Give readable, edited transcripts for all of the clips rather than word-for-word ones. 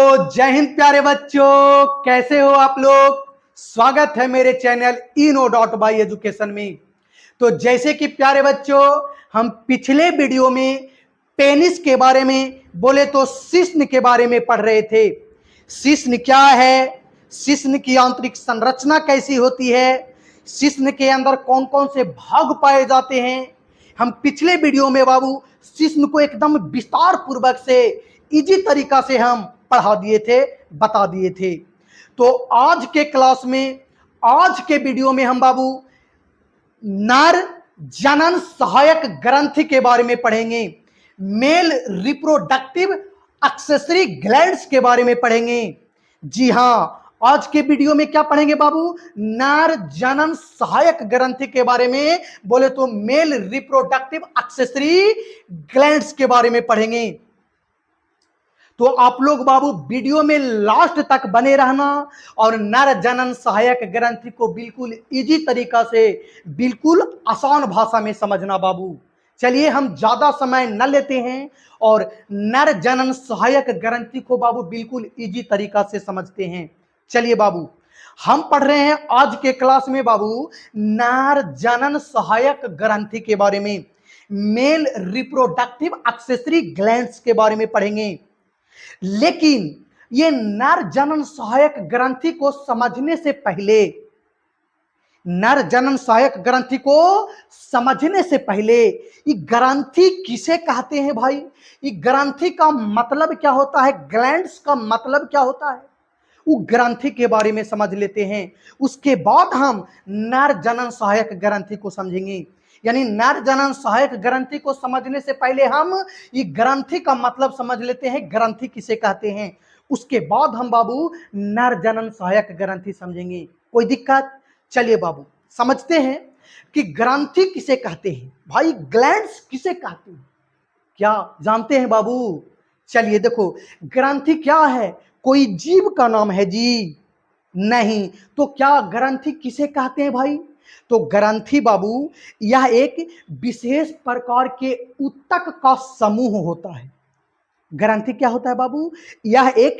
जय हिंद प्यारे बच्चों, कैसे हो आप लोग। स्वागत है मेरे चैनल ino.by एजुकेशन में। तो जैसे कि प्यारे बच्चों, हम पिछले वीडियो में पेनिस के बारे में बोले तो शिश्न के बारे में पढ़ रहे थे। शिश्न क्या है, शिश्न की आंतरिक संरचना कैसी होती है, शिश्न के अंदर कौन कौन से भाग पाए जाते हैं। हम पिछले वीडियो में बाबू शिश्न को एकदम विस्तार पूर्वक से इजी तरीका से हम पढ़ा दिए थे, बता दिए थे। तो आज के क्लास में, आज के वीडियो में हम बाबू नर जनन सहायक ग्रंथि के बारे में पढ़ेंगे, मेल रिप्रोडक्टिव एक्सेसरी ग्लैंड्स के बारे में पढ़ेंगे। जी हां, आज के वीडियो में क्या पढ़ेंगे बाबू, नर जनन सहायक ग्रंथि के बारे में, बोले तो मेल रिप्रोडक्टिव एक्सेसरी ग्लैंड्स के बारे में पढ़ेंगे। तो आप लोग बाबू वीडियो में लास्ट तक बने रहना और नर जनन सहायक ग्रंथि को बिल्कुल इजी तरीका से, बिल्कुल आसान भाषा में समझना बाबू। चलिए हम ज्यादा समय न लेते हैं और नर जनन सहायक ग्रंथि को बाबू बिल्कुल इजी तरीका से समझते हैं। चलिए बाबू, हम पढ़ रहे हैं आज के क्लास में बाबू नर जनन सहायक ग्रंथि के बारे में, मेल रिप्रोडक्टिव एक्सेसरी ग्लैंड्स के बारे में पढ़ेंगे। लेकिन ये नर जनन सहायक ग्रंथि को समझने से पहले, नर जनन सहायक ग्रंथि को समझने से पहले, ये ग्रंथि किसे कहते हैं भाई, ये ग्रंथि का मतलब क्या होता है, ग्लैंड्स का मतलब क्या होता है, वो ग्रंथि के बारे में समझ लेते हैं। उसके बाद हम नर जनन सहायक ग्रंथि को समझेंगे। यानी नर जनन सहायक ग्रंथि को समझने से पहले हम ये ग्रंथि का मतलब समझ लेते हैं, ग्रंथि किसे कहते हैं। उसके बाद हम बाबू नर जनन सहायक ग्रंथि समझेंगे। कोई दिक्कत? चलिए बाबू समझते हैं कि ग्रंथि किसे कहते हैं, भाई ग्लैंड्स किसे कहते हैं, क्या जानते हैं बाबू? चलिए देखो, ग्रंथि क्या है, कोई जीव का नाम है जी? नहीं। तो क्या ग्रंथि किसे कहते हैं भाई? तो ग्रंथि बाबू यह एक विशेष प्रकार के ऊतक का समूह होता है। ग्रंथि क्या होता है बाबू? यह एक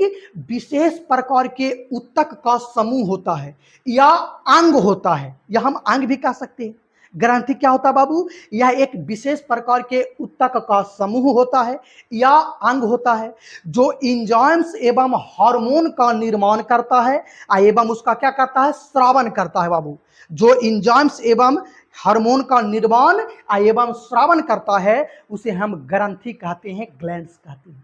विशेष प्रकार के ऊतक का समूह होता है या अंग होता है, या हम अंग भी कह सकते हैं। ग्रंथि क्या होता है बाबू? यह एक विशेष प्रकार के ऊतक का समूह होता है या अंग होता है जो एंजाइम्स एवं हार्मोन का निर्माण करता है एवं उसका क्या करता है, स्रावन करता है बाबू। जो एंजाइम्स एवं हार्मोन का निर्माण एवं स्रावन करता है उसे हम ग्रंथि कहते हैं, ग्लैंड्स कहते हैं।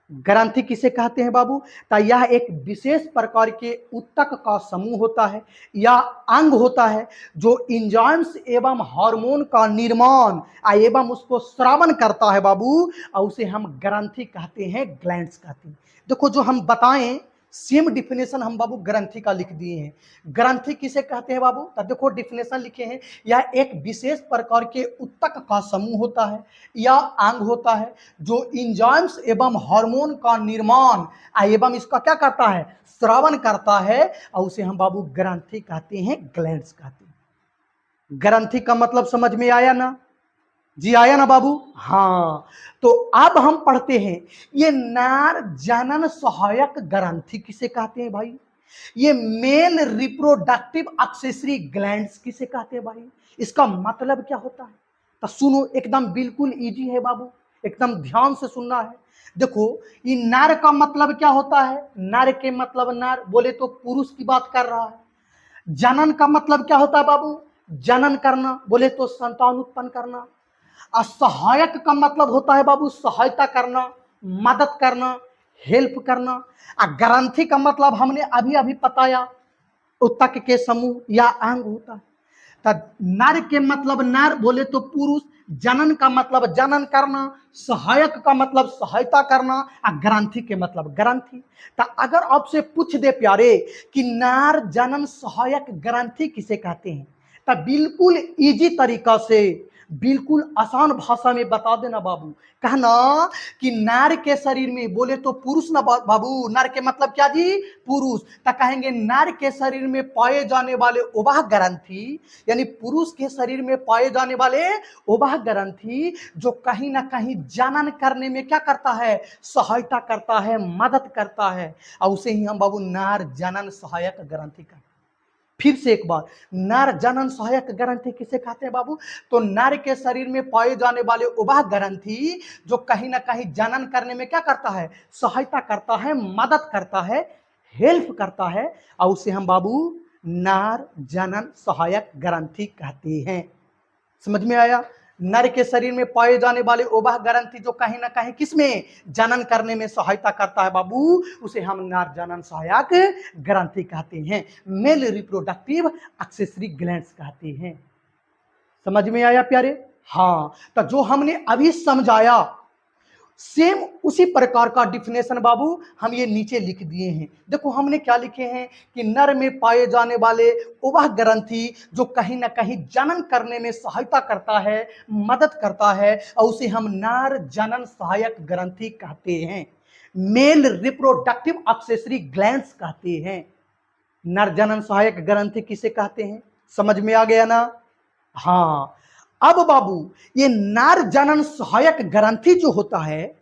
ग्रंथि किसे कहते हैं बाबू? तो यह एक विशेष प्रकार के ऊतक का समूह होता है या अंग होता है जो एंजाइम्स एवं हार्मोन का निर्माण एवं उसको स्रावन करता है बाबू, और उसे हम ग्रंथि कहते हैं, ग्लैंड्स कहते हैं। देखो जो हम बताएं सेम डिफिनेशन हम बाबू ग्रंथि का लिख दिए हैं। ग्रंथि किसे कहते हैं बाबू? तो देखो डिफिनेशन लिखे हैं, यह एक विशेष प्रकार के ऊतक का समूह होता है या अंग होता है जो एंजाइम्स एवं हार्मोन का निर्माण एवं इसका क्या करता है, स्रावन करता है, और उसे हम बाबू ग्रंथि कहते हैं, ग्लैंड्स कहते हैं। ग्रंथि का मतलब समझ में आया ना जी? आया ना बाबू? हाँ। तो अब हम पढ़ते हैं ये नर जनन सहायक ग्रंथि किसे कहते हैं भाई, ये मेल रिप्रोडक्टिव एक्सेसरी ग्लैंड्स किसे कहते हैं भाई, इसका मतलब क्या होता है? तो सुनो, एकदम बिल्कुल इजी है बाबू, एकदम ध्यान से सुनना है। देखो ये नर का मतलब क्या होता है, नर के मतलब नर बोले तो पुरुष की बात कर रहा है। जनन का मतलब क्या होता है बाबू? जनन करना, बोले तो संतान उत्पन्न करना। सहायक का मतलब होता है बाबू सहायता करना, मदद करना, हेल्प करना। ग्रंथि का मतलब हमने अभी अभी बताया, ऊतक के समूह या अंग होता है। नर के मतलब नर बोले तो पुरुष, जनन का मतलब जनन करना, सहायक का मतलब सहायता करना, और ग्रंथि के मतलब ग्रंथि। तो अगर आपसे पूछ दे प्यारे कि नर जनन सहायक ग्रंथि किसे कहते हैं, तो बिल्कुल इजी तरीका से बिल्कुल आसान भाषा में बता देना बाबू। कहना कि नर के शरीर में, बोले तो पुरुष ना बाबू, नर के मतलब क्या जी, पुरुष। तो कहेंगे नर के शरीर में पाए जाने वाले ओवाह ग्रंथि, यानी पुरुष के शरीर में पाए जाने वाले ओवाह ग्रंथि जो कहीं ना कहीं जनन करने में क्या करता है, सहायता करता है, मदद करता है, और उसे ही हम बाबू नर जनन सहायक ग्रंथि कहते हैं। फिर से एक बार, नर जनन सहायक ग्रंथि किसे कहते हैं बाबू, तो नर के शरीर में पाए जाने वाले उबाह ग्रंथि जो कहीं ना कहीं जनन करने में क्या करता है, सहायता करता है, मदद करता है, हेल्प करता है, और उसे हम बाबू नर जनन सहायक ग्रंथि कहते हैं। समझ में आया। नर के शरीर में पाए जाने वाले ओवाह ग्रंथि जो कहीं ना कहीं किसमें, जनन करने में सहायता करता है बाबू, उसे हम नर जनन सहायक ग्रंथि कहते हैं, मेल रिप्रोडक्टिव एक्सेसरी ग्लैंड्स कहते हैं। समझ में आया प्यारे। हाँ, तो जो हमने अभी समझाया सेम उसी प्रकार का डिफिनेशन बाबू हम ये नीचे लिख दिए हैं। देखो हमने क्या लिखे हैं कि नर में पाए जाने वाले वह ग्रंथि जो कहीं ना कहीं जनन करने में सहायता करता है, मदद करता है, और उसे हम नर जनन सहायक ग्रंथि कहते हैं, मेल रिप्रोडक्टिव एक्सेसरी ग्लैंड्स कहते हैं। नर जनन सहायक ग्रंथि किसे कहते हैं, समझ में आ गया ना। हाँ, अब बाबू ये नर जनन सहायक ग्रंथि जो होता है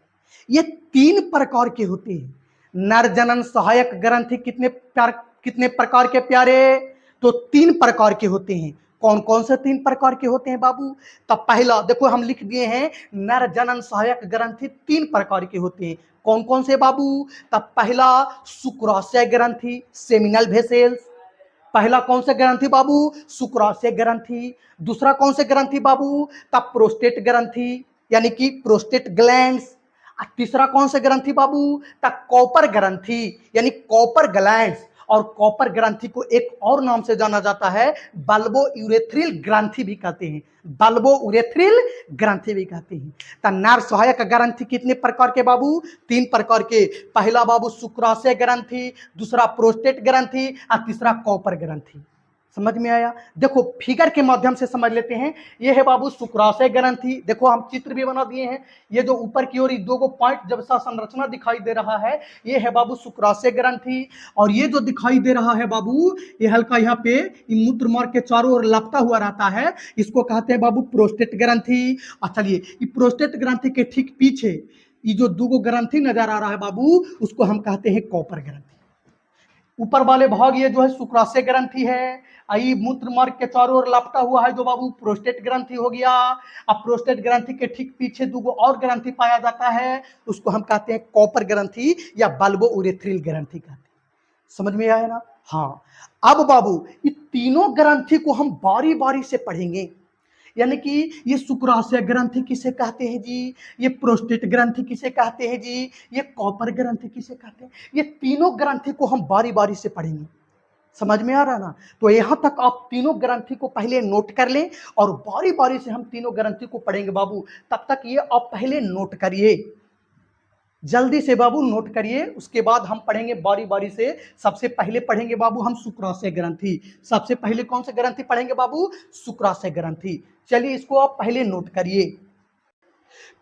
ये 3 प्रकार के होते हैं। नर जनन सहायक ग्रंथि कितने प्रकार के प्यारे, तो 3 प्रकार के होते हैं। कौन कौन से 3 प्रकार के होते हैं बाबू, तब पहला देखो हम लिख दिए हैं नर जनन सहायक ग्रंथि 3 प्रकार के होते हैं। कौन कौन से बाबू, तब पहला शुक्राशय ग्रंथि, सेमिनल वेसल्स। पहला कौन से ग्रंथि बाबू, शुक्राशय ग्रंथि। दूसरा कौन से ग्रंथि बाबू, तब प्रोस्टेट ग्रंथि यानी कि प्रोस्टेट ग्लैंड्स। तीसरा कौन से ग्रंथि बाबू, तब कॉपर ग्रंथि यानी कॉपर ग्लैंड्स। और कॉपर ग्रंथि को एक और नाम से जाना जाता है बल्बो यूरेथ्रिल ग्रंथि भी कहते हैं, बल्बो यूरेथ्रिल ग्रंथि भी कहते हैं। तो नर सहायक ग्रंथि कितने प्रकार के बाबू, 3 प्रकार के। पहला बाबू शुक्राशय ग्रंथि, दूसरा प्रोस्टेट ग्रंथि और तीसरा कॉपर ग्रंथि। समझ में आया। देखो फिगर के माध्यम से समझ लेते हैं। ये है बाबू शुक्राशय ग्रंथि, देखो हम चित्र भी बना दिए हैं। ये जो ऊपर की ओर 2 पॉइंट जब सा संरचना दिखाई दे रहा है ये है बाबू शुक्राशय ग्रंथि, और ये जो दिखाई दे रहा है बाबू ये हल्का यहाँ पे मूत्र मार्ग के चारों ओर लपटा हुआ रहता है, इसको कहते हैं बाबू प्रोस्टेट ग्रंथि। और चलिए ये प्रोस्टेट ग्रंथि के ठीक पीछे ये जो 2 ग्रंथि नजर आ रहा है बाबू उसको हम कहते हैं कॉपर ग्रंथि। ऊपर वाले भाग ये जो है शुक्राशय ग्रंथि है, आई मूत्र मार्ग के चारों ओर लपटा हुआ है जो बाबू प्रोस्टेट ग्रंथि हो गया। अब प्रोस्टेट ग्रंथि के ठीक पीछे 2 और ग्रंथि पाया जाता है, उसको हम कहते हैं कॉपर ग्रंथि या बल्बो यूरेथ्रिल ग्रंथि कहते हैं। समझ में आया ना। हाँ, अब बाबू ये तीनों ग्रंथि को हम बारी बारी से पढ़ेंगे, यानी कि ये शुक्राशय ग्रंथि किसे कहते हैं जी, ये प्रोस्टेट ग्रंथि किसे कहते हैं जी, ये कॉपर ग्रंथि किसे कहते हैं, ये तीनों ग्रंथि को हम बारी बारी से पढ़ेंगे। समझ में आ रहा ना। तो यहां तक आप तीनों ग्रंथि को पहले नोट कर लें और बारी बारी से हम तीनों ग्रंथि को पढ़ेंगे बाबू। तब तक ये आप पहले नोट करिए, जल्दी से बाबू नोट करिए, उसके बाद हम पढ़ेंगे बारी बारी से। सबसे पहले पढ़ेंगे बाबू हम शुक्राशय ग्रंथि। सबसे पहले कौन से ग्रंथि पढ़ेंगे बाबू, शुक्राशय ग्रंथि। चलिए इसको आप पहले नोट करिए।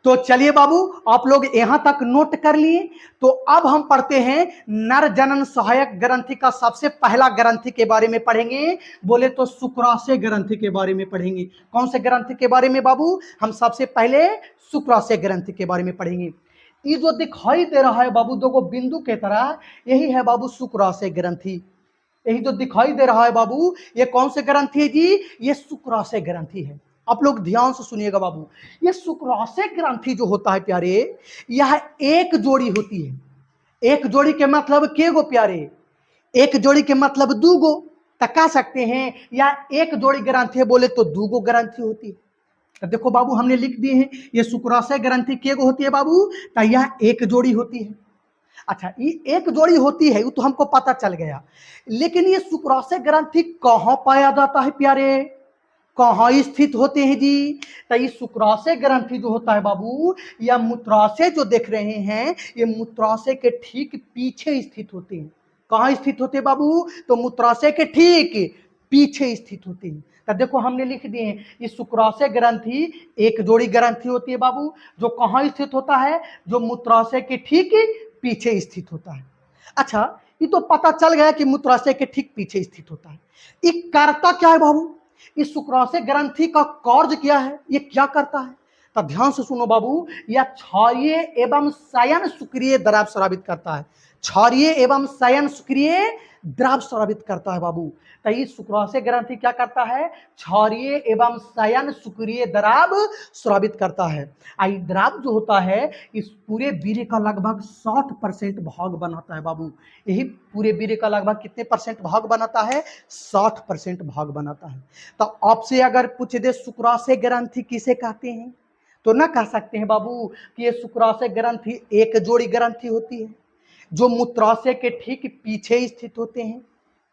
तो चलिए बाबू आप लोग यहां तक नोट कर लिए। तो अब हम पढ़ते हैं नर जनन सहायक ग्रंथि का सबसे पहला ग्रंथि के बारे में पढ़ेंगे, बोले तो शुक्राशय ग्रंथि के बारे में पढ़ेंगे। कौन से ग्रंथि के बारे में बाबू, हम सबसे पहले शुक्राशय ग्रंथि के बारे में पढ़ेंगे। ये जो दिखाई दे रहा है बाबू 2 बिंदु के तरह, यही है बाबू शुक्राशय ग्रंथि। यही जो दिखाई दे रहा है बाबू ये कौन से ग्रंथि है जी, ये शुक्राशय ग्रंथि है। आप लोग ध्यान से सुनिएगा बाबू, ये शुक्राशय ग्रंथि जो होता है प्यारे, यह एक जोड़ी होती है। एक जोड़ी के मतलब के गो प्यारे, एक जोड़ी के मतलब 2 गो। तो कह सकते हैं या एक जोड़ी ग्रंथि है बोले तो 2 गो ग्रंथि होती है। तो देखो बाबू हमने लिख दिए हैं ये शुक्राशय ग्रंथि के गो होती है बाबू, तो यह एक जोड़ी होती है। अच्छा ये एक जोड़ी होती है वो तो हमको पता चल गया, लेकिन ये शुक्राशय ग्रंथि कहां पाया जाता है प्यारे, कहां स्थित होते हैं जी। तो ये शुक्राशय ग्रंथि जो होता है बाबू या मूत्राशय जो देख रहे हैं ये मूत्राशय के ठीक पीछे स्थित होते हैं। कहां स्थित होते हैं बाबू, तो मूत्राशय के ठीक पीछे स्थित होते हैं। तब देखो हमने लिख दिए हैं, इस शुक्राशय ग्रंथि एक जोड़ी ग्रंथि होती है बाबू, जो कहाँ स्थित होता है, जो मूत्राशय के ठीक पीछे स्थित होता है। अच्छा, ये तो पता चल गया कि मूत्राशय के ठीक पीछे स्थित होता है। ये करता क्या है बाबू, इस शुक्राशय ग्रंथि का कार्य क्या है, ये क्या करता है? तो ध्यान से सुनो बाबू, यह क्षारीय एवं शयन सुक्रिय द्रव स्रावित करता है। क्षारीय एवं शयन सुक्रिय द्रव स्रावित करता है बाबू। तो इस शुक्राशय ग्रंथि क्या करता है, क्षारीय एवं शयन सुक्रिय द्रव स्रावित करता है। आई द्रव जो होता है इस पूरे वीर्य का लगभग 60% भाग बनाता है बाबू। यही पूरे वीर्य का लगभग कितने परसेंट भाग बनाता है, 60% भाग बनाता है। तो आपसे अगर पूछ दे शुक्राशय ग्रंथि किसे कहते हैं, तो ना कह सकते हैं बाबू कि ये शुक्राशय ग्रंथि एक जोड़ी ग्रंथि होती है जो मूत्राशय के ठीक पीछे स्थित होते हैं।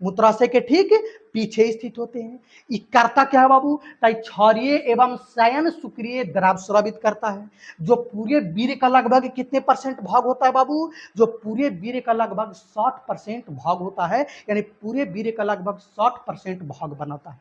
मूत्राशय के ठीक पीछे स्थित होते हैं। ये करता क्या है बाबू, क्षारीय एवं शयन सुक्रिय द्रव स्रावित करता है, जो पूरे वीर्य का लगभग कितने परसेंट भाग होता है बाबू, जो पूरे वीर्य का लगभग 60% भाग होता है, यानी पूरे वीर्य का लगभग 60% भाग बनाता है।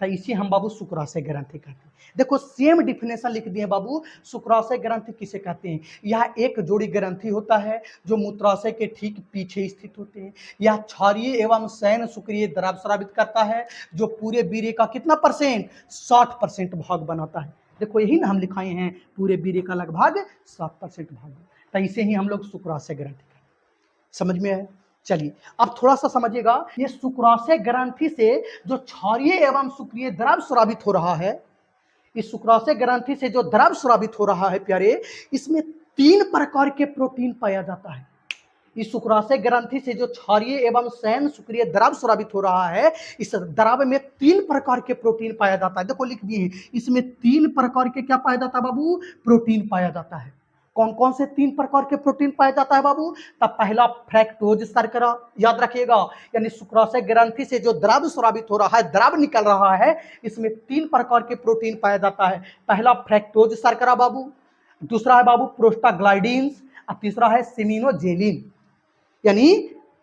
तो इसी हम बाबू शुक्राशय ग्रंथि कहते हैं। देखो सेम डिफिनेशन लिख दिए बाबू, शुक्राशय ग्रंथि किसे कहते हैं, यह एक जोड़ी ग्रंथि होता है जो मूत्राशय के ठीक पीछे स्थित होते हैं। यह क्षारीय एवं शयन सुक्रिय द्रव स्रावित करता है, जो पूरे वीर्य का कितना परसेंट, 60% भाग बनाता है। देखो यही ना हम लिखाए हैं, पूरे वीर्य का लगभग 60% भाग। तो इसे ही हम लोग शुक्राशय ग्रंथि कहते हैं। समझ में आया? चलिए अब थोड़ा सा समझिएगा, ये शुक्राशय ग्रंथि से जो क्षारीय एवं सुक्रिय द्रव स्रावित हो रहा है, इस शुक्राशय ग्रंथि से जो द्रव स्रावित हो रहा है प्यारे, इसमें 3 प्रकार के प्रोटीन पाया जाता है। इस शुक्राशय ग्रंथि से जो क्षारीय एवं शयन सुक्रिय द्रव स्रावित हो रहा है, इस द्रव में 3 प्रकार के प्रोटीन पाया जाता है। देखो लिख दिए हैं, इसमें 3 प्रकार के क्या पाया जाता है बाबू, प्रोटीन पाया जाता है। कौन कौन से 3 प्रकार के प्रोटीन पाया जाता है बाबू, तब पहला फ्रैक्टोज शर्करा, याद रखिएगा, यानी शुक्राशय ग्रंथि से जो द्रव स्रावित हो रहा है, द्रव निकल रहा है, इसमें 3 प्रकार के प्रोटीन पाया जाता है। पहला फ्रैक्टोज शर्करा बाबू, दूसरा है बाबू प्रोस्टाग्लैंडिन्स, और तीसरा है सिमिनोजेलिन। यानी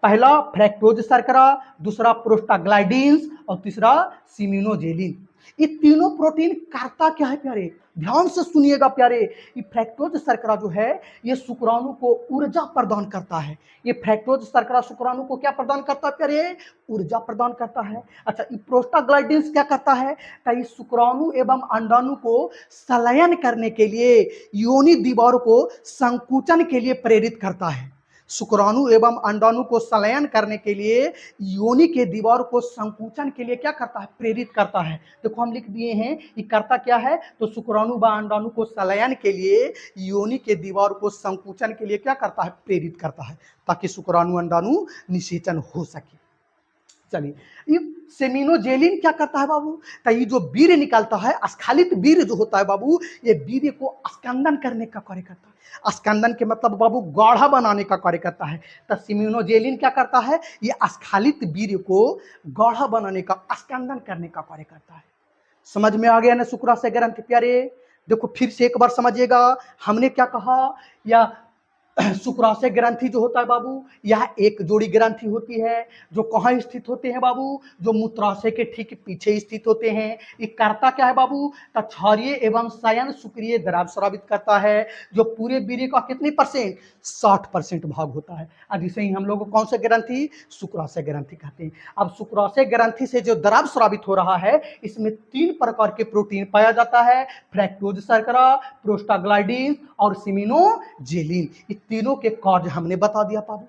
पहला फ्रैक्टोज शर्करा, दूसरा प्रोस्टाग्लैंडिन्स और तीसरा सिमिनोजेलिन। ये तीनों प्रोटीन करता क्या है प्यारे, ध्यान से सुनिएगा प्यारे। ये फ्रैक्टोज शर्करा जो है ये शुक्राणु को ऊर्जा प्रदान करता है। ये फ्रैक्टोज शर्करा शुक्राणु को क्या प्रदान करता है प्यारे, ऊर्जा प्रदान करता है। अच्छा, ये प्रोस्टाग्लैंडिन्स क्या करता है, तो इस शुक्राणु एवं अंडाणु को संलयन करने के लिए, योनि दीवार को संकुचन के लिए प्रेरित करता है। शुक्राणु एवं अंडाणु को संलयन करने के लिए, योनि के दीवार को संकुचन के लिए क्या करता है, प्रेरित करता है। देखो हम लिख दिए हैं ये करता क्या है, तो शुक्राणु व अंडाणु को संलयन के लिए, योनि के दीवार को संकुचन के लिए क्या करता है, प्रेरित करता है, ताकि शुक्राणु अंडाणु निषेचन हो सके। चलिए, ये सेमिनोजेलिन क्या करता है बाबू, तो ये जो वीर्य निकलता है, स्खलित वीर्य जो होता है बाबू, ये वीर्य को स्कंदन करने का कार्य करता है। स्कंदन के मतलब बाबू गाढ़ा बनाने का कार्य करता है। तो सेमिनोजेलिन क्या करता है, ये स्खलित वीर्य को गाढ़ा बनाने का, स्कंदन करने का कार्य करता है। समझ में आ गया ना शुक्राशय ग्रंथि प्यारे? देखो फिर से एक बार समझिएगा, हमने क्या कहा, या शुक्राशय ग्रंथि जो होता है बाबू, यह एक जोड़ी ग्रंथि होती है जो कहाँ स्थित होते हैं बाबू, जो मूत्राशय के ठीक पीछे स्थित होते हैं। ये करता क्या है बाबू, तो क्षारीय एवं शयन सुक्रिय द्रव स्रावित करता है, जो पूरे वीर्य का कितने परसेंट, 60% भाग होता है। अब इसे ही हम लोग कौन से ग्रंथि, शुक्राशय ग्रंथि कहते हैं। अब शुक्राशय ग्रंथि से जो द्रव स्रावित हो रहा है, इसमें 3 प्रकार के प्रोटीन पाया जाता है, फ्रैक्टोज शर्करा, प्रोस्टाग्लैंडिन और सिमिनोजेलिन। तीनों के कार्य हमने बता दिया बाबू,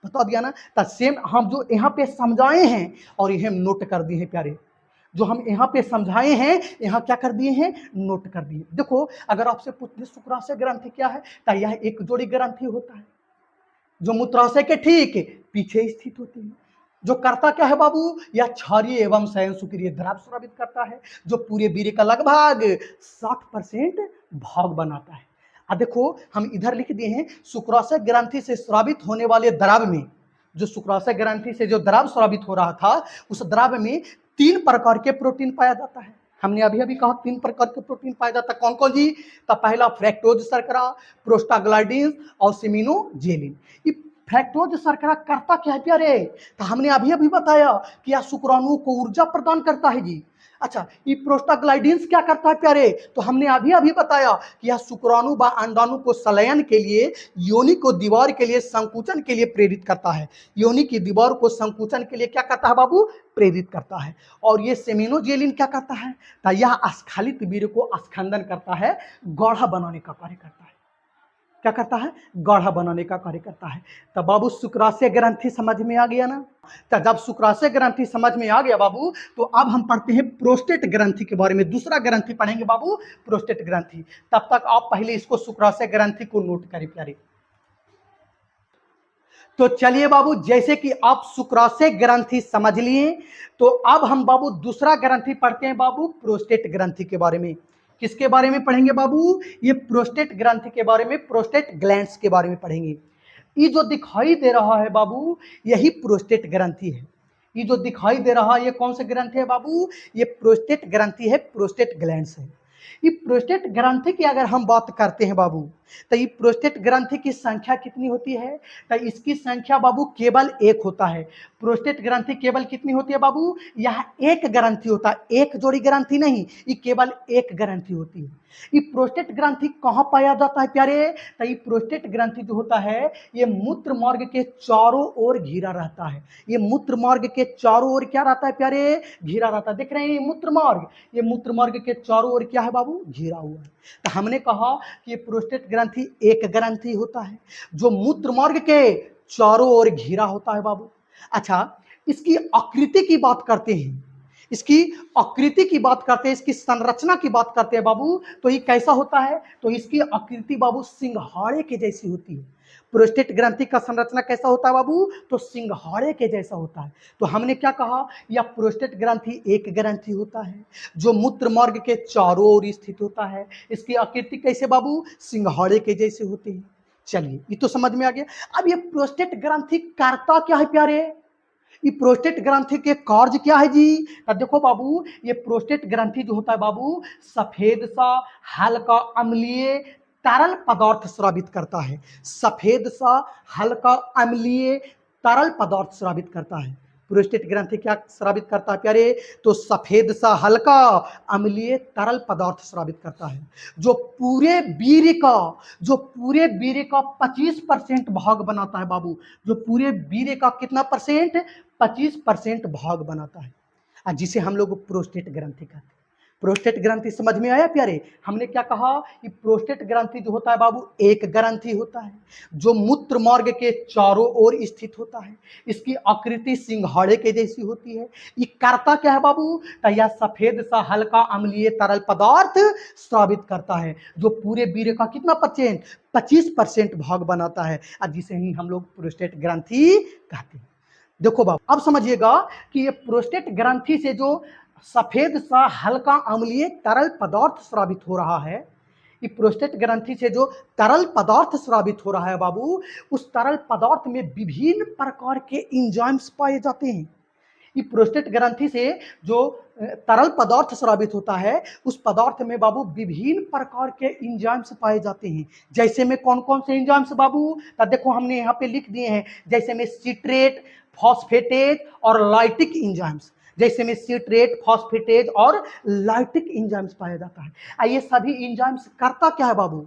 बता दिया ना। तो सेम हम जो यहाँ पे समझाए हैं और ये हम नोट कर दिए हैं प्यारे, जो हम यहाँ पे समझाए हैं यहाँ क्या कर दिए हैं, नोट कर दिए। देखो अगर आपसे पूछे शुक्राशय ग्रंथि क्या है, तो यह एक जोड़ी ग्रंथि होता है जो मूत्राशय के ठीक पीछे स्थित होती है। जो करता क्या है बाबू, यह क्षारीय एवं शयन सुक्रिय द्रव स्रावित करता है, जो पूरे वीर्य का लगभग 60% भाग बनाता है। अब देखो हम इधर लिख दिए हैं, शुक्राशय ग्रंथि से स्रावित होने वाले द्रव में, जो शुक्राशय ग्रंथि से जो द्रव स्रावित हो रहा था, उस द्रव में 3 प्रकार के प्रोटीन पाया जाता है। हमने अभी अभी कहा 3 प्रकार के प्रोटीन पाया जाता है। कौन कौन जी, तो पहला फ्रैक्टोज शर्करा, प्रोस्टाग्लैंडिन और सिमिनोजेलिन। फ्रक्टोज शर्करा करता क्या है प्यारे? तो हमने अभी अभी बताया कि यह शुक्राणुओं को ऊर्जा प्रदान करता है जी। अच्छा, ये प्रोस्टाग्लैंडिन्स क्या करता है प्यारे? तो हमने अभी अभी बताया कि यह शुक्राणु व अंडाणु को संलयन के लिए, योनि को दीवार के लिए संकुचन के लिए प्रेरित करता है। योनि की दीवार को संकुचन के लिए क्या करता है बाबू? प्रेरित करता है। और ये सेमिनोजेलिन क्या करता है? तो यह स्खलित वीर्य को स्खंदन करता है, गाढ़ा बनाने का कार्य करता है। क्या करता है? गाढ़ा बनाने का कार्य करता है। तब बाबू शुक्राशय ग्रंथि समझ में आ गया ना? तो जब शुक्राशय ग्रंथि समझ में आ गया बाबू, तो अब हम पढ़ते हैं प्रोस्टेट ग्रंथि के बारे में। दूसरा ग्रंथि पढ़ेंगे बाबू, प्रोस्टेट ग्रंथि। तब तक आप पहले इसको शुक्राशय ग्रंथि को नोट करें प्यारे। तो चलिए बाबू, जैसे कि आप शुक्राशय ग्रंथि समझ लिए, तो अब हम बाबू दूसरा ग्रंथि पढ़ते हैं बाबू, प्रोस्टेट ग्रंथि के बारे में। किसके बारे में पढ़ेंगे बाबू? ये प्रोस्टेट ग्रंथि के बारे में, प्रोस्टेट ग्लैंड्स के बारे में पढ़ेंगे। ये जो दिखाई दे रहा है बाबू, यही प्रोस्टेट ग्रंथि है। ये जो दिखाई दे रहा है, ये कौन से ग्रंथि है बाबू? ये प्रोस्टेट ग्रंथि है, प्रोस्टेट ग्लैंड्स है। ये प्रोस्टेट ग्रंथि की अगर हम बात करते हैं बाबू, तो ये प्रोस्टेट ग्रंथि की संख्या कितनी होती है? तो इसकी संख्या बाबू केवल एक होता है। प्रोस्टेट ग्रंथि केवल कितनी होती है बाबू? यह एक ग्रंथि होता है, एक जोड़ी ग्रंथि नहीं, ये केवल एक ग्रंथि होती है। ये प्रोस्टेट ग्रंथि कहाँ पाया जाता है प्यारे? तो ये प्रोस्टेट ग्रंथि जो होता है, ये मूत्र मार्ग के चारों ओर घिरा रहता है। ये मूत्र मार्ग के चारों ओर क्या रहता है प्यारे? घिरा रहता है। देख रहे हैं ये मूत्र मार्ग, ये मूत्र मार्ग के चारों ओर क्या है बाबू? घिरा हुआ है। तो हमने कहा कि ये प्रोस्टेट ग्रंथि एक ग्रंथि होता है जो मूत्र मार्ग के चारों ओर घिरा होता है बाबू। अच्छा, इसकी आकृति की बात करते हैं, इसकी आकृति की बात करते हैं, इसकी संरचना की बात करते हैं बाबू, तो ये कैसा होता है? तो इसकी आकृति बाबू सिंघाड़े के जैसी होती है। प्रोस्टेट ग्रंथि का संरचना कैसा होता है बाबू? तो सिंघाड़े के जैसा होता है। तो हमने क्या कहा? यह प्रोस्टेट ग्रंथि एक ग्रंथि होता है जो मूत्र मार्ग के चारों ओर स्थित होता है। इसकी आकृति कैसे बाबू? सिंघाड़े के जैसे होते हैं। चलिए, ये तो समझ में आ गया। अब ये प्रोस्टेट ग्रंथि करता क्या है प्यारे? ये प्रोस्टेट ग्रंथि के कार्य क्या है जी? अब देखो बाबू, ये प्रोस्टेट ग्रंथि जो होता है बाबू, सफेद सा हल्का अम्लीय तरल पदार्थ स्रावित करता है। सफेद सा हल्का अम्लीय तरल पदार्थ स्रावित करता है। प्रोस्टेट ग्रंथि क्या स्रावित करता है प्यारे? तो सफेद सा हल्का अम्लीय तरल पदार्थ स्रावित करता है, जो पूरे वीर्य का, जो पूरे वीर्य का 25% भाग बनाता है बाबू। जो पूरे वीर्य का कितना परसेंट? 25% भाग बनाता है, जिसे हम लोग प्रोस्टेट ग्रंथि कहते हैं। प्रोस्टेट ग्रंथि समझ में आया प्यारे? हमने क्या कहा कि प्रोस्टेट ग्रंथि जो होता है बाबू, एक ग्रंथि होता है जो मूत्र मार्ग के चारों ओर स्थित होता है। इसकी आकृति सिंघाड़े के जैसी होती है। ये करता क्या है बाबू? तो यह सफेद सा हल्का अम्लीय तरल पदार्थ स्रावित करता है, जो पूरे वीर्य का कितना परसेंट? 25% भाग बनाता है, जिसे ही हम लोग प्रोस्टेट ग्रंथि कहते हैं। देखो बाबू, अब समझिएगा कि ये प्रोस्टेट ग्रंथि से जो सफेद सा हल्का अम्लीय तरल पदार्थ स्रावित हो रहा है, ये प्रोस्टेट ग्रंथि से जो तरल पदार्थ स्रावित हो रहा है बाबू, उस तरल पदार्थ में विभिन्न प्रकार के एंजाइम्स पाए जाते हैं। ये प्रोस्टेट ग्रंथि से जो तरल पदार्थ स्रावित होता है, उस पदार्थ में बाबू विभिन्न प्रकार के एंजाइम्स पाए जाते हैं। जैसे में कौन कौन से एंजाइम्स बाबू? तो देखो हमने यहाँ पे लिख दिए हैं, जैसे में सिट्रेट, फॉस्फेटेज और लाइटिक एंजाइम्स। जैसे में सिट्रेट, फॉस्फेटेज और लाइटिक एंजाइम्स पाया जाता है। ये सभी एंजाइम्स करता क्या है बाबू?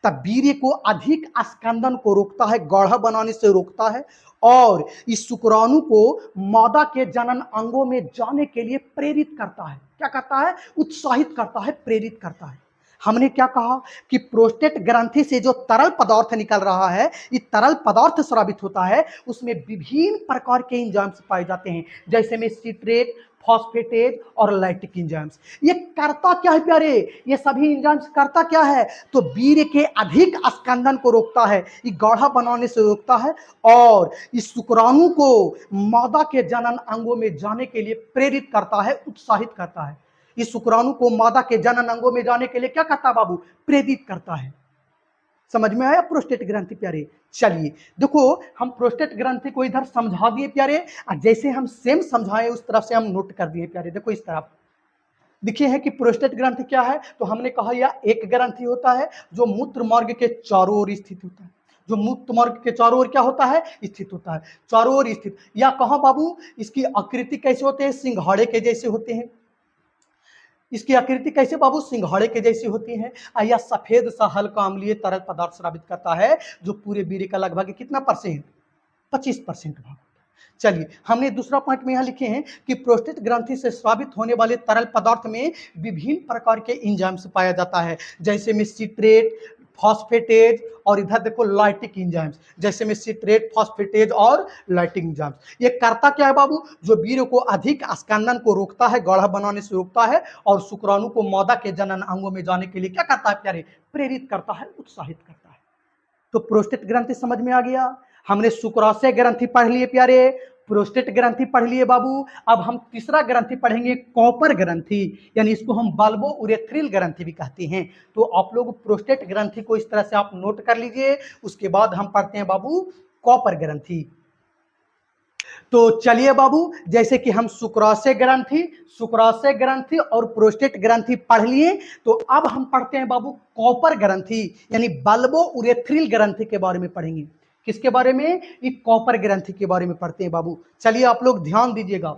तब वीर्य को अधिक स्कंदन को रोकता है, गाढ़ा बनाने से रोकता है, और इस शुक्राणु को मादा के जनन अंगों में जाने के लिए प्रेरित करता है। क्या करता है? उत्साहित करता है, प्रेरित करता है। हमने क्या कहा कि प्रोस्टेट ग्रंथि से जो तरल पदार्थ निकल रहा है, ये तरल पदार्थ स्रावित होता है, उसमें विभिन्न प्रकार के एंजाइम्स पाए जाते हैं, जैसे में सिट्रेट, फॉस्फेटेज और लैक्टिक एंजाइम्स। ये करता क्या है प्यारे? ये सभी एंजाइम्स करता क्या है? तो वीर्य के अधिक स्कंदन को रोकता है, ये गाढ़ा बनाने से रोकता है, और इस शुक्राणु को मादा के जनन अंगों में जाने के लिए प्रेरित करता है, उत्साहित करता है। इस शुक्राणु को मादा के जनन अंगों में जाने के लिए क्या करता है बाबू? प्रेरित करता है। समझ में आया प्रोस्टेट ग्रंथि प्यारे? चलिए देखो, हम प्रोस्टेट ग्रंथि को इधर समझा दिए प्यारे, और जैसे हम सेम समझाए उस तरफ से हम नोट कर दिए प्यारे। देखो इस तरफ देखिए है कि प्रोस्टेट ग्रंथि क्या है? तो हमने कहा यह एक ग्रंथि होता है जो मूत्र मार्ग के चारों ओर स्थित होता है। जो मूत्र मार्ग के चारों ओर क्या होता है, स्थित होता है, चारों ओर स्थित। या कहाँ बाबू, इसकी आकृति कैसे होते हैं, सिंघाड़े के जैसे होते हैं। इसकी आकृति कैसे बाबू, सिंघाड़े के जैसी होती है। या सफेद सा हल्का अम्लीय तरल पदार्थ स्रावित करता है, जो पूरे वीर्य का लगभग कितना परसेंट, 25% भाग। चलिए, हमने दूसरा पॉइंट में यहाँ लिखे हैं कि प्रोस्टेट ग्रंथि से स्रावित होने वाले तरल पदार्थ में विभिन्न प्रकार के एंजाइम्स पाया जाता है, जैसे में सिट्रेट, फॉस्फेटेज और इधर देखो लाइटिक एंजाइम्स, जैसे में सिट्रेट, फॉस्फेटेज और लाइटिक एंजाइम्स। ये करता क्या है बाबू, जो वीर्य को अधिक स्कंदन को रोकता है, गाढ़ा बनाने से रोकता है, और शुक्राणु को मादा के जनन अंगों में जाने के लिए क्या करता है प्यारे, प्रेरित करता है, उत्साहित करता है। तो प्रोस्टेट ग्रंथि समझ में आ गया। हमने शुक्राशय ग्रंथि पढ़ लिए प्यारे, प्रोस्टेट ग्रंथि पढ़ लिए बाबू। अब हम तीसरा ग्रंथि पढ़ेंगे, कॉपर ग्रंथि, यानी इसको हम बल्बो उरेथ्रिल ग्रंथि भी कहते हैं। तो आप लोग प्रोस्टेट ग्रंथि को इस तरह से आप नोट कर लीजिए। उसके बाद हम पढ़ते हैं बाबू कॉपर ग्रंथि। तो चलिए बाबू, जैसे कि हम शुक्राशय ग्रंथि और प्रोस्टेट ग्रंथि पढ़ लिए, तो अब हम पढ़ते हैं बाबू कॉपर ग्रंथि, यानी बल्बो उरेथ्रिल ग्रंथि के बारे में पढ़ेंगे। किसके बारे में, ये कॉपर ग्रंथि के बारे में पढ़ते हैं बाबू। चलिए आप लोग ध्यान दीजिएगा।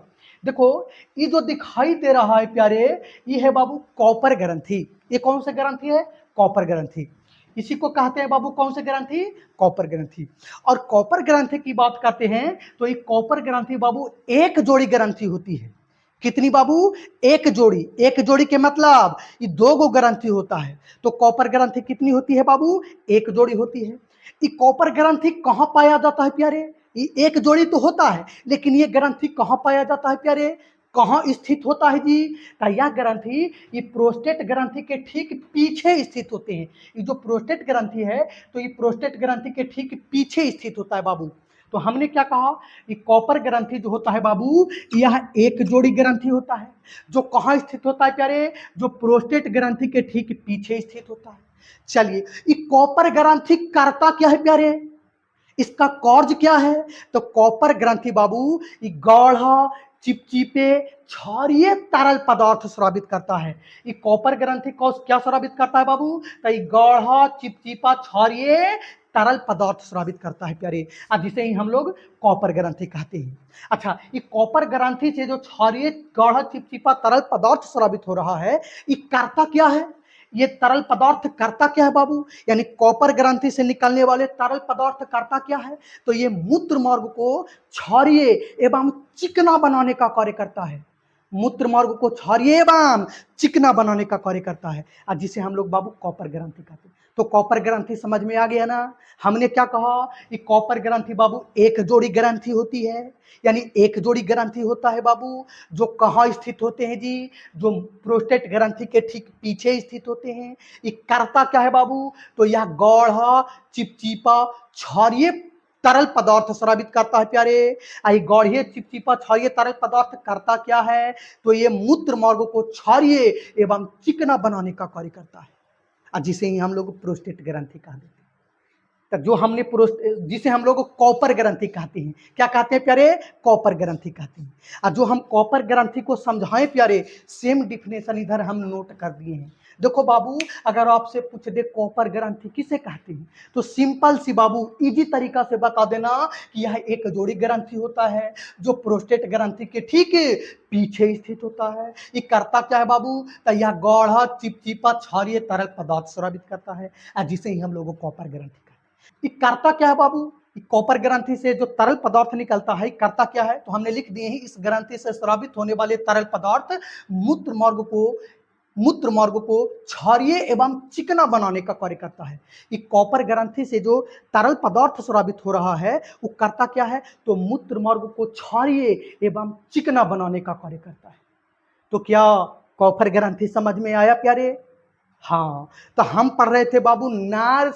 देखो, ये जो दिखाई दे रहा है प्यारे, ये है बाबू कॉपर ग्रंथि। ये कौन सा ग्रंथि है, कॉपर ग्रंथि। इसी को कहते हैं बाबू कौन से ग्रंथि, कॉपर ग्रंथि। और कॉपर ग्रंथि की बात करते हैं तो ये कॉपर ग्रंथि बाबू एक जोड़ी ग्रंथि होती है। कितनी बाबू, एक जोड़ी। एक जोड़ी के मतलब ये दो गो ग्रंथि होता है। तो कॉपर ग्रंथि कितनी होती है बाबू, एक जोड़ी होती है। ये कॉपर ग्रंथि कहाँ पाया जाता है प्यारे, ये एक जोड़ी तो होता है, लेकिन ये ग्रंथि कहाँ पाया जाता है प्यारे, कहाँ स्थित होता है जी। तो यह ग्रंथि ये प्रोस्टेट ग्रंथि के ठीक पीछे स्थित होते हैं। ये जो प्रोस्टेट ग्रंथि है, तो ये प्रोस्टेट ग्रंथि के ठीक पीछे स्थित होता है बाबू। तो हमने क्या कहा, ये कॉपर ग्रंथि जो होता है बाबू, यह एक जोड़ी ग्रंथि होता है, जो कहाँ स्थित होता है प्यारे, जो प्रोस्टेट ग्रंथि के ठीक पीछे स्थित होता है। चलिए, ये कॉपर ग्रंथि करता क्या है प्यारे, इसका कार्य क्या है। तो कॉपर ग्रंथि बाबू ये गाढ़ा, चिपचिपे, क्षारीय तरल पदार्थ स्रावित करता है। ये कॉपर ग्रंथि क्या स्रावित करता है बाबू, तो ये गाढ़ा, चिपचिपा, क्षारीय तरल पदार्थ स्रावित करता है प्यारे, अब जिसे ही हम लोग कॉपर ग्रंथि कहते हैं। अच्छा, ये कॉपर ग्रंथि से जो क्षारीय, गाढ़ा, चिपचिपा तरल पदार्थ स्रावित हो रहा है, ये करता क्या है, ये तरल पदार्थ करता क्या है बाबू, यानी कॉपर ग्रंथि से निकलने वाले तरल पदार्थ करता क्या है, तो ये मूत्र मार्ग को क्षारीय एवं चिकना बनाने का कार्य करता है। मूत्र मार्ग को क्षारीय एवं चिकना बनाने का कार्य करता है, जिसे हम लोग बाबू कॉपर ग्रंथि कहते हैं। तो कॉपर ग्रंथि समझ में आ गया ना। हमने क्या कहा, कि कॉपर ग्रंथि बाबू एक जोड़ी ग्रंथि होती है, यानी एक जोड़ी ग्रंथि होता है बाबू, जो कहाँ स्थित होते हैं जी, जो प्रोस्टेट ग्रंथि के ठीक पीछे स्थित होते हैं। ये करता क्या है बाबू, तो यह गाढ़ा, चिपचिपा, क्षारीय तरल पदार्थ स्रावित करता है प्यारे। आई गाढ़िए, चिपचिपा, क्षारीय तरल पदार्थ करता क्या है, तो ये मूत्र मार्ग को क्षारीय एवं चिकना बनाने का कार्य करता है, जिसे ही हम लोग प्रोस्टेट ग्रंथि कहते हैं। तो जो हमने जिसे हम लोग कॉपर ग्रंथि कहते हैं, क्या कहते हैं प्यारे, कॉपर ग्रंथि कहते हैं। और जो हम कॉपर ग्रंथि को समझाएं प्यारे, सेम डिफिनेशन इधर हम नोट कर दिए हैं। देखो बाबू, अगर आपसे पूछ दे कॉपर ग्रंथि किसे कहते हैं, तो सिंपल सी बाबू इजी तरीका से बता देना कि यह एक जोड़ी ग्रंथि होता है, जो प्रोस्टेट ग्रंथि के ठीक पीछे स्थित होता है। ये करता क्या है बाबू, तो यह गाढ़ा, चिपचिपा, क्षारीय तरल पदार्थ स्रावित करता है, जिसे ही हम लोग कॉपर ग्रंथि। ये करता क्या है बाबू, कॉपर ग्रंथि से जो तरल पदार्थ निकलता है, करता क्या है, तो हमने लिख दिए हैं, इस ग्रंथि से स्रावित होने वाले तरल पदार्थ मूत्र मार्ग को क्षारीय एवं चिकना बनाने का कार्य करता है। ये कॉपर ग्रंथि से जो तरल पदार्थ स्रावित हो रहा है, वो करता क्या है, तो मूत्र मार्ग को क्षारीय एवं चिकना बनाने का कार्य करता है। तो क्या कॉपर ग्रंथि समझ में आया प्यारे। हाँ, तो हम पढ़ रहे थे बाबू नार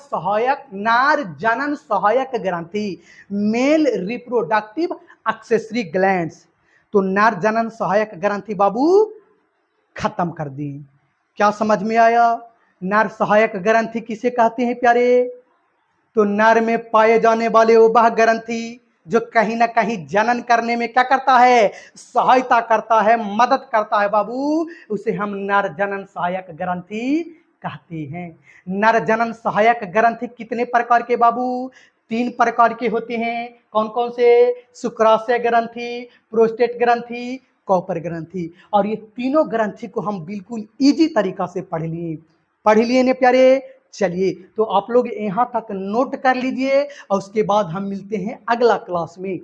जनन सहायक ग्रंथि, मेल रिप्रोडक्टिव एक्सेसरी ग्लैंड्स। तो नार जनन सहायक ग्रंथि बाबू खत्म कर दी। क्या समझ में आया, नर सहायक ग्रंथि किसे कहते हैं प्यारे, तो नर में पाए जाने वाले वह ग्रंथि जो कहीं ना कहीं जनन करने में क्या करता है, सहायता करता है, मदद करता है बाबू, उसे हम नर जनन सहायक ग्रंथि कहते हैं। नर जनन सहायक ग्रंथि कितने प्रकार के बाबू? 3 प्रकार के होते हैं। कौन कौन से? शुक्राशय ग्रंथि, प्रोस्टेट ग्रंथि, कॉपर ग्रंथि। और ये तीनों ग्रंथि को हम बिल्कुल इजी तरीका से पढ़ लिए ने प्यारे। चलिए तो आप लोग यहाँ तक नोट कर लीजिए और उसके बाद हम मिलते हैं अगला क्लास में।